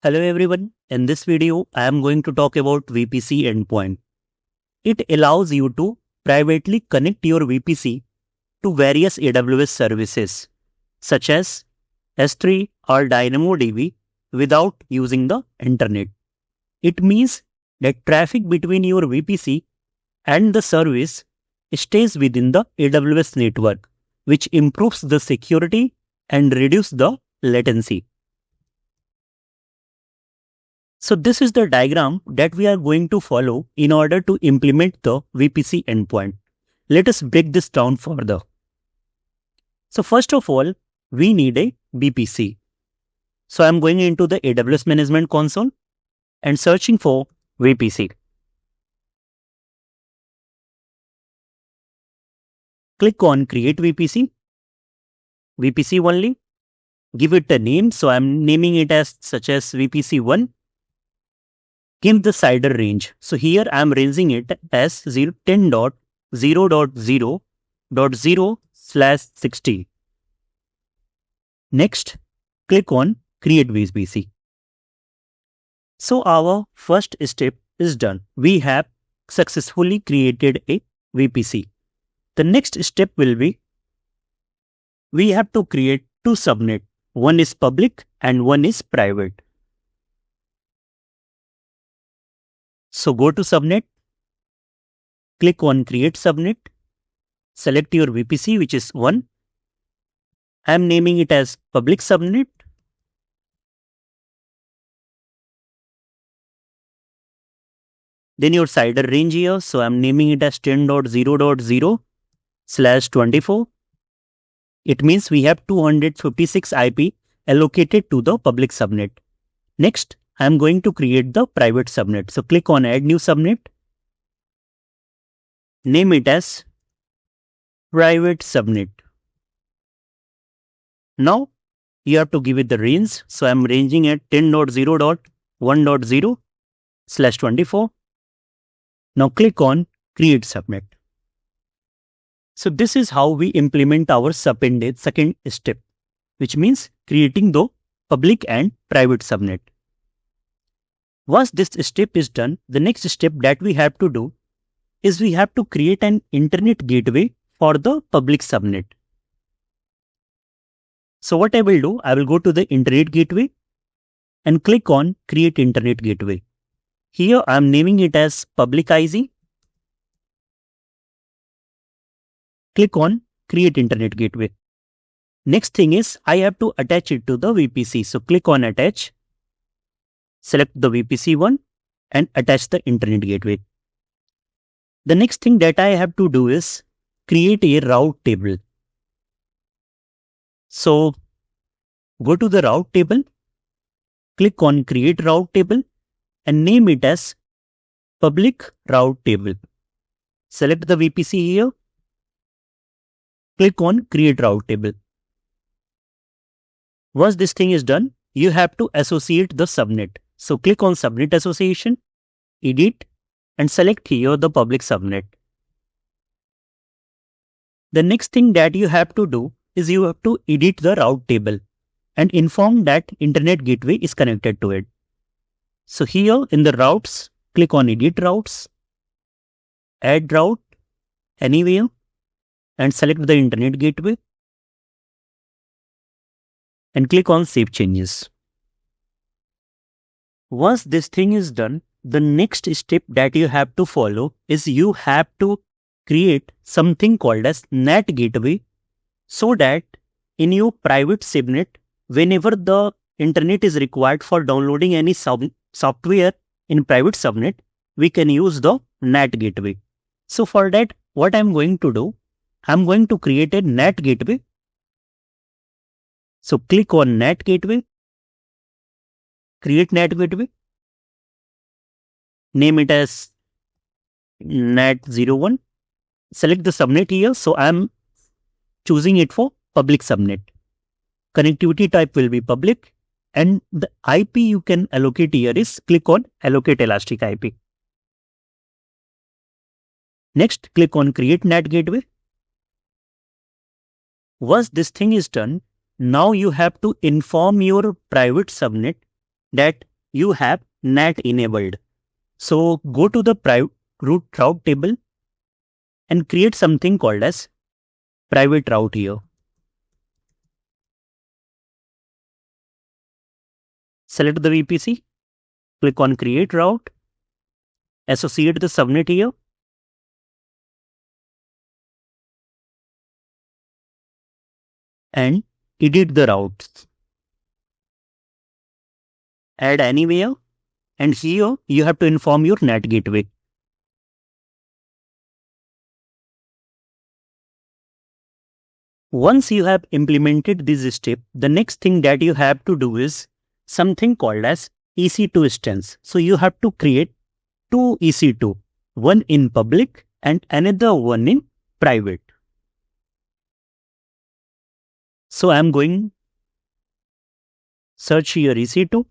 Hello everyone, in this video I am going to talk about VPC Endpoint. It allows you to privately connect your VPC to various AWS services such as S3 or DynamoDB without using the internet. It means that traffic between your VPC and the service stays within the AWS network, which improves the security and reduces the latency. So this is the diagram that we are going to follow in order to implement the VPC endpoint. Let us break this down further. So first of all, we need a VPC. So I'm going into the AWS Management Console and searching for VPC. Click on Create VPC. VPC only. Give it a name. So I'm naming it as such as VPC1. Give the CIDR range. So here I am ranging it as 10.0.0.0/60. Next, click on Create VPC. So our first step is done. We have successfully created a VPC. The next step will be we have to create two subnets. One is public and one is private. So go to subnet, click on create subnet, select your VPC which is 1. I am naming it as public subnet. Then your CIDR range here, so I am naming it as 10.0.0/24. It means we have 256 IP allocated to the public subnet. Next, I am going to create the private subnet. So click on add new subnet. Name it as private subnet. Now you have to give it the range. So I am ranging at 10.0.1.0/24. Now click on create subnet. So this is how we implement our second step, which means creating the public and private subnet. Once this step is done, the next step that we have to do is we have to create an internet gateway for the public subnet. So what I will do, I will go to the internet gateway and click on create internet gateway. Here I am naming it as public IZ. Click on create internet gateway. Next thing is I have to attach it to the VPC. So click on attach. Select the VPC1 and attach the internet gateway. The next thing that I have to do is create a route table. So go to the route table, click on create route table and name it as public route table. Select the VPC here, click on create route table. Once this thing is done, you have to associate the subnet. So click on subnet association, edit and select here the public subnet. The next thing that you have to do is you have to edit the route table and inform that internet gateway is connected to it. So here in the routes, click on edit routes, add route anywhere and select the internet gateway and click on save changes. Once this thing is done, the next step that you have to follow is you have to create something called as NAT gateway so that in your private subnet, whenever the internet is required for downloading any software in private subnet, we can use the NAT gateway. So for that, what I'm going to do, I'm going to create a NAT gateway. So click on NAT gateway, create NAT gateway, name it as NAT01, select the subnet here. So I'm choosing it for public subnet. Connectivity type will be public and the IP you can allocate here is click on allocate elastic IP. Next, click on create NAT gateway. Once this thing is done, now you have to inform your private subnet that you have NAT enabled. So go to the root route table and create something called as private route here. Select the VPC, click on create route, associate the subnet here, and edit the routes. Add anywhere, and here you have to inform your NAT gateway. Once you have implemented this step, the next thing that you have to do is something called as EC2 instance. So you have to create two EC2, one in public and another one in private. So I'm going search here EC2.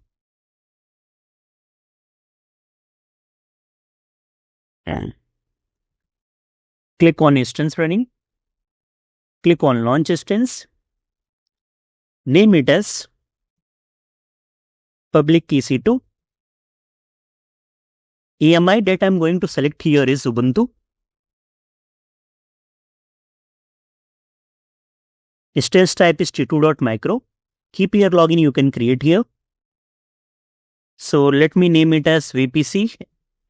And click on instance running. Click on launch instance. Name it as public EC2. AMI that I'm going to select here is Ubuntu. Instance type is t2.micro. Keep your login you can create here. So let me name it as VPC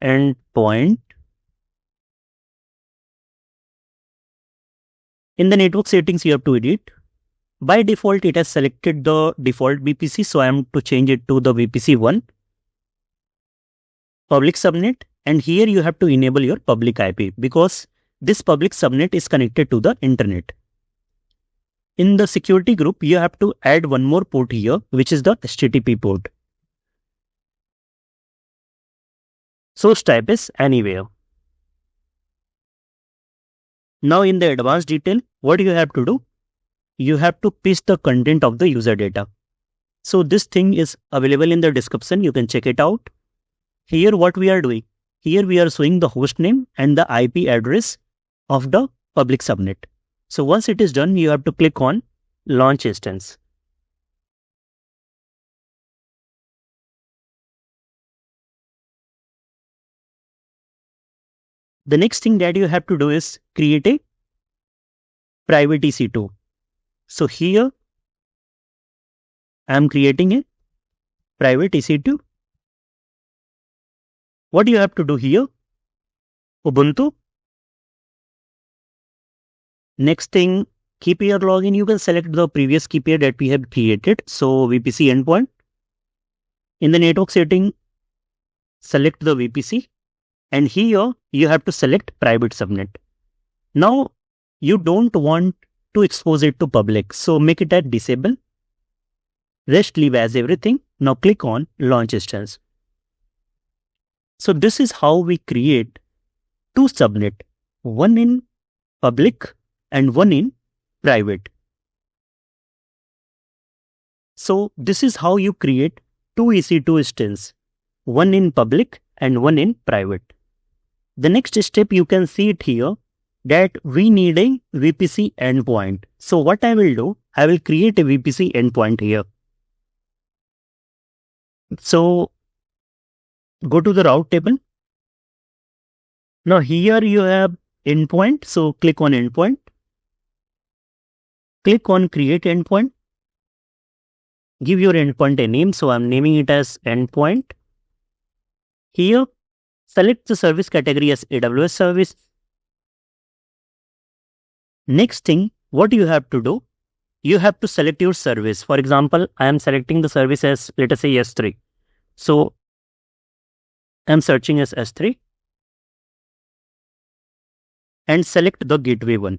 Endpoint. In the network settings, you have to edit. By default, it has selected the default VPC, so I am to change it to the VPC 1. Public subnet, and here you have to enable your public IP because this public subnet is connected to the internet. In the security group, you have to add one more port here, which is the HTTP port. Source type is anywhere. Now in the advanced detail, what you have to do? You have to paste the content of the user data. So this thing is available in the description. You can check it out. Here what we are doing? Here we are showing the host name and the IP address of the public subnet. So once it is done, you have to click on launch instance. The next thing that you have to do is create a private EC2. So here I am creating a private EC2. What you have to do here? Ubuntu. Next thing, keep your login. You can select the previous key pair that we have created. So VPC endpoint. In the network setting, select the VPC. And here you have to select private subnet. Now you don't want to expose it to public, so make it at disable. Rest leave as everything. Now click on launch instance. So this is how we create two subnet, one in public and one in private. So this is how you create two EC2 instances, one in public and one in private. The next step you can see it here that we need a VPC endpoint. So what I will do, I will create a VPC endpoint here. So go to the route table. Now here you have endpoint. So click on endpoint. Click on create endpoint. Give your endpoint a name. So I'm naming it as endpoint. Here, select the service category as AWS service. Next thing, what you have to do? You have to select your service. For example, I am selecting the service as, let us say, S3. So I'm searching as S3 and select the gateway one.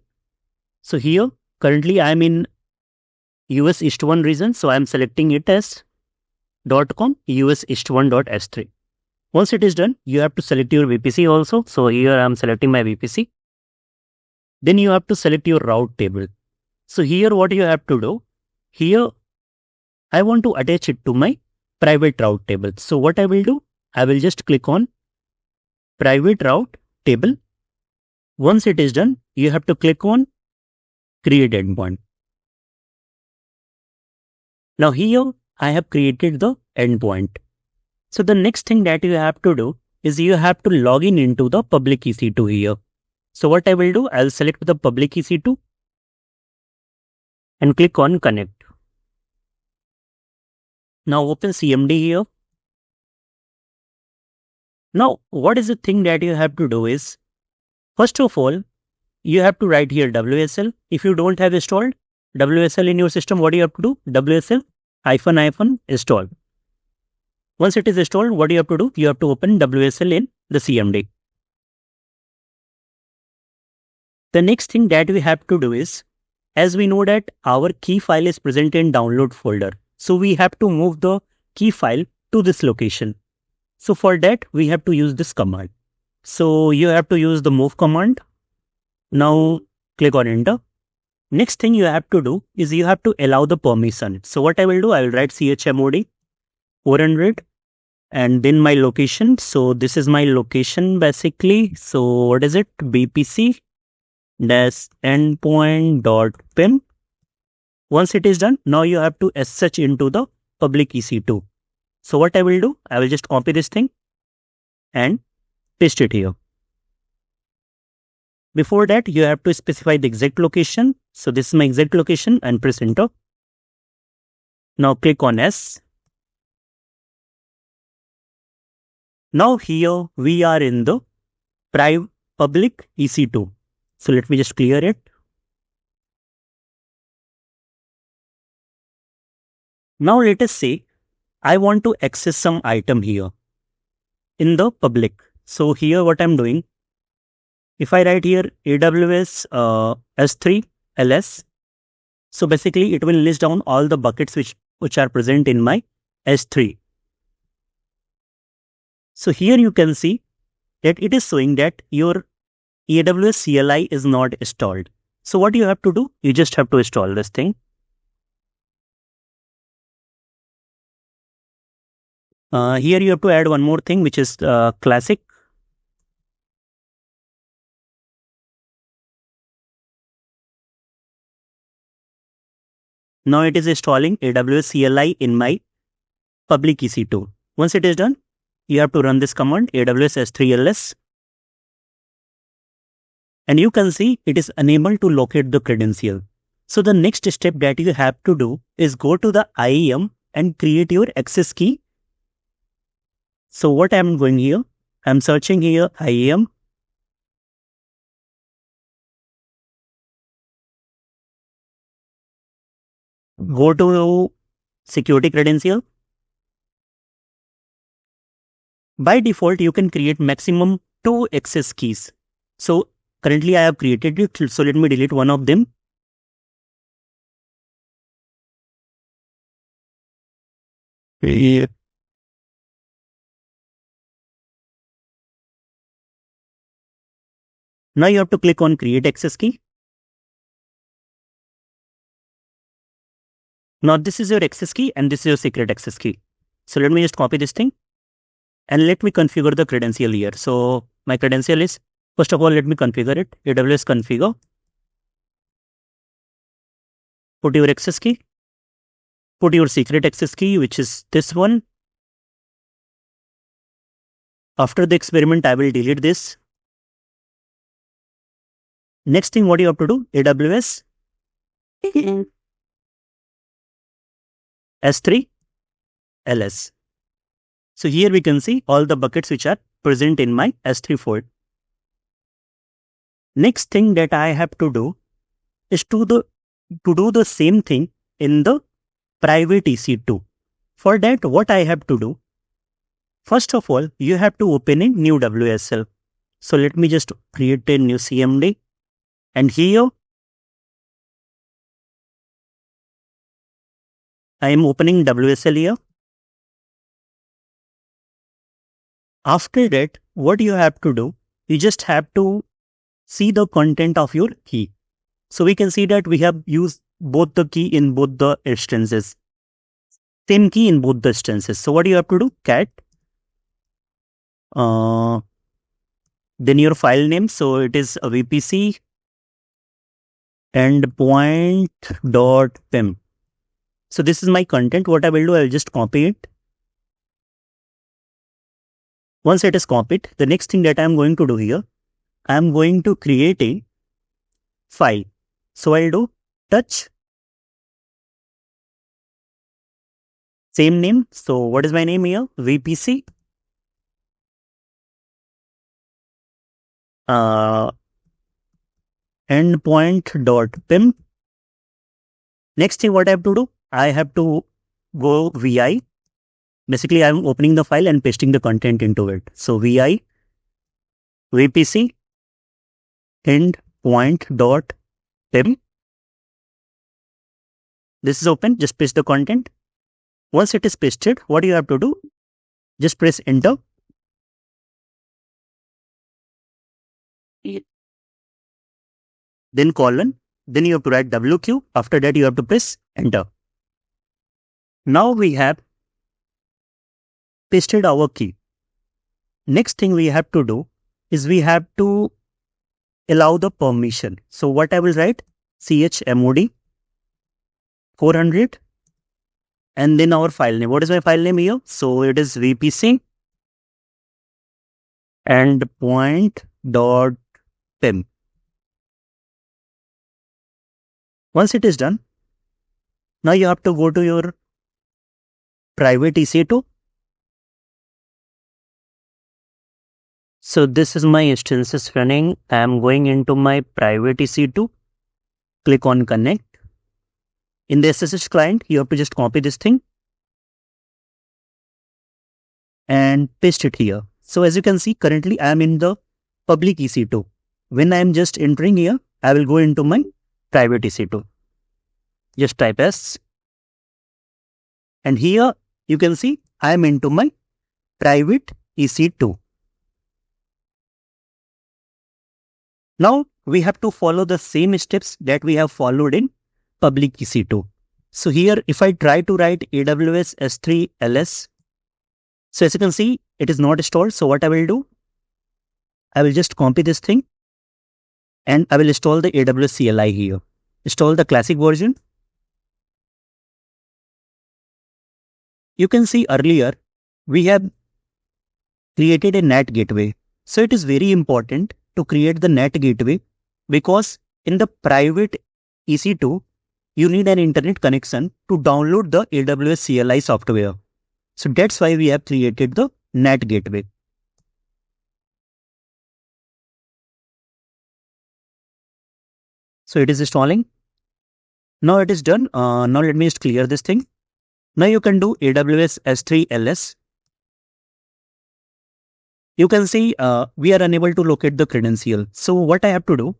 So here, currently I am in US East 1 region. So I'm selecting it as .com US East 1.S3. Once it is done, you have to select your VPC also. So here I'm selecting my VPC. Then you have to select your route table. So here what you have to do, here I want to attach it to my private route table. So what I will do, I will just click on private route table. Once it is done, you have to click on create endpoint. Now here I have created the endpoint. So the next thing that you have to do is you have to log in into the public EC2 here. So what I will do, I'll select the public EC2 and click on connect. Now open CMD here. Now what is the thing that you have to do is, first of all, you have to write here WSL. If you don't have installed WSL in your system, what do you have to do? WSL -- install. Once it is installed, what do you have to do? You have to open WSL in the CMD. The next thing that we have to do is, as we know that our key file is present in download folder, so we have to move the key file to this location. So for that, we have to use this command. So you have to use the move command. Now click on enter. Next thing you have to do is you have to allow the permission. So what I will do, I will write chmod 400 and then my location. So this is my location basically. So what is it? VPC endpoint.pim. Once it is done, now you have to sh into the public EC2. So what I will do, I will just copy this thing and paste it here. Before that, you have to specify the exact location. So this is my exact location and press enter. Now click on S. Now here we are in the public EC2. So let me just clear it. Now let us say I want to access some item here in the public. So here what I'm doing, if I write here AWS S3 LS, so basically it will list down all the buckets which are present in my S3. So here you can see that it is showing that your AWS CLI is not installed. So what you have to do, you just have to install this thing. Here you have to add one more thing, which is classic. Now it is installing AWS CLI in my public EC2. Once it is done, you have to run this command AWS S3LS. And you can see it is unable to locate the credential. So the next step that you have to do is go to the IAM and create your access key. So what I am going here, I am searching here IAM. Go to security credential. By default, you can create maximum 2 access keys. So currently I have created it. So let me delete one of them. Yeah. Now you have to click on create access key. Now this is your access key and this is your secret access key. So let me just copy this thing and let me configure the credential here. So my credential is, first of all, let me configure it. AWS configure. Put your access key. Put your secret access key, which is this one. After the experiment, I will delete this. Next thing, what you have to do, AWS S3 LS. So here we can see all the buckets which are present in my S3 folder. Next thing that I have to do is to do the same thing in the private EC2. For that, what I have to do, first of all, you have to open a new WSL. So let me just create a new CMD. And here, I am opening WSL here. After that, what you have to do, you just have to see the content of your key. So we can see that we have used both the key in both the instances. Same key in both the instances. So what do you have to do? Cat. Then your file name. So it is a VPC endpoint.pim. So this is my content. What I will do, I will just copy it Once it is copied, the next thing that I am going to do here, I am going to create a file. So I'll do touch, same name. So what is my name here? VPC endpoint.pim. Next thing what I have to do, I have to go vi. Basically, I'm opening the file and pasting the content into it. So vi VPC endpoint.pim. This is open. Just paste the content. Once it is pasted, what you have to do? Just press enter. Then colon. Then you have to write WQ. After that, you have to press enter. Now we have pasted our key. Next thing we have to do is we have to allow the permission. So what I will write? chmod 400 and then our file name. What is my file name here? So it is VPC endpoint.pim. Once it is done, now you have to go to your private EC2. So this is my instances running. I am going into my private EC2. Click on connect. In the SSH client, you have to just copy this thing and paste it here. So as you can see, currently I am in the public EC2. When I am just entering here, I will go into my private EC2. Just type S. And here you can see I am into my private EC2. Now we have to follow the same steps that we have followed in public EC2. So here if I try to write AWS S3 LS, so as you can see it is not installed. So what I will do, I will just copy this thing and I will install the AWS CLI here. Install the classic version. You can see earlier we have created a NAT gateway. So it is very important to create the NAT gateway because in the private EC2, you need an internet connection to download the AWS CLI software. So that's why we have created the NAT gateway. So it is installing. Now it is done. Now let me just clear this thing. Now you can do AWS S3 LS. You can see we are unable to locate the credential. So what I have to do,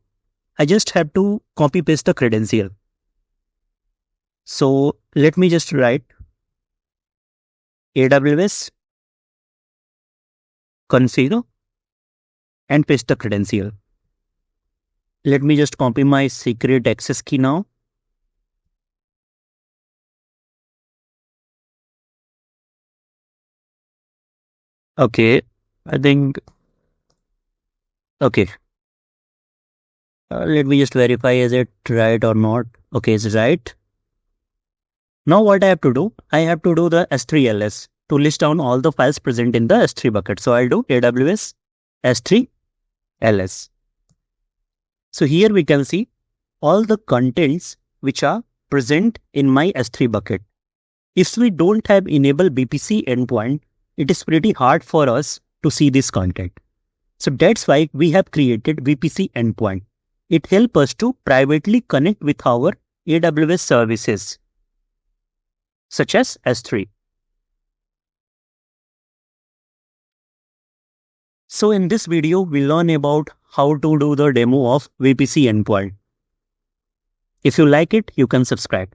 I just have to copy paste the credential. So let me just write AWS configure and paste the credential. Let me just copy my secret access key now. Okay, I think, okay. Let me just verify, is it right or not? Okay, it's right. Now what I have to do, I have to do the S3 LS to list down all the files present in the S3 bucket. So I'll do AWS S3 LS. So here we can see all the contents which are present in my S3 bucket. If we don't have enable VPC endpoint, it is pretty hard for us to see this content. So that's why we have created VPC endpoint. It helps us to privately connect with our AWS services, such as S3. So in this video, we learn about how to do the demo of VPC endpoint. If you like it, you can subscribe.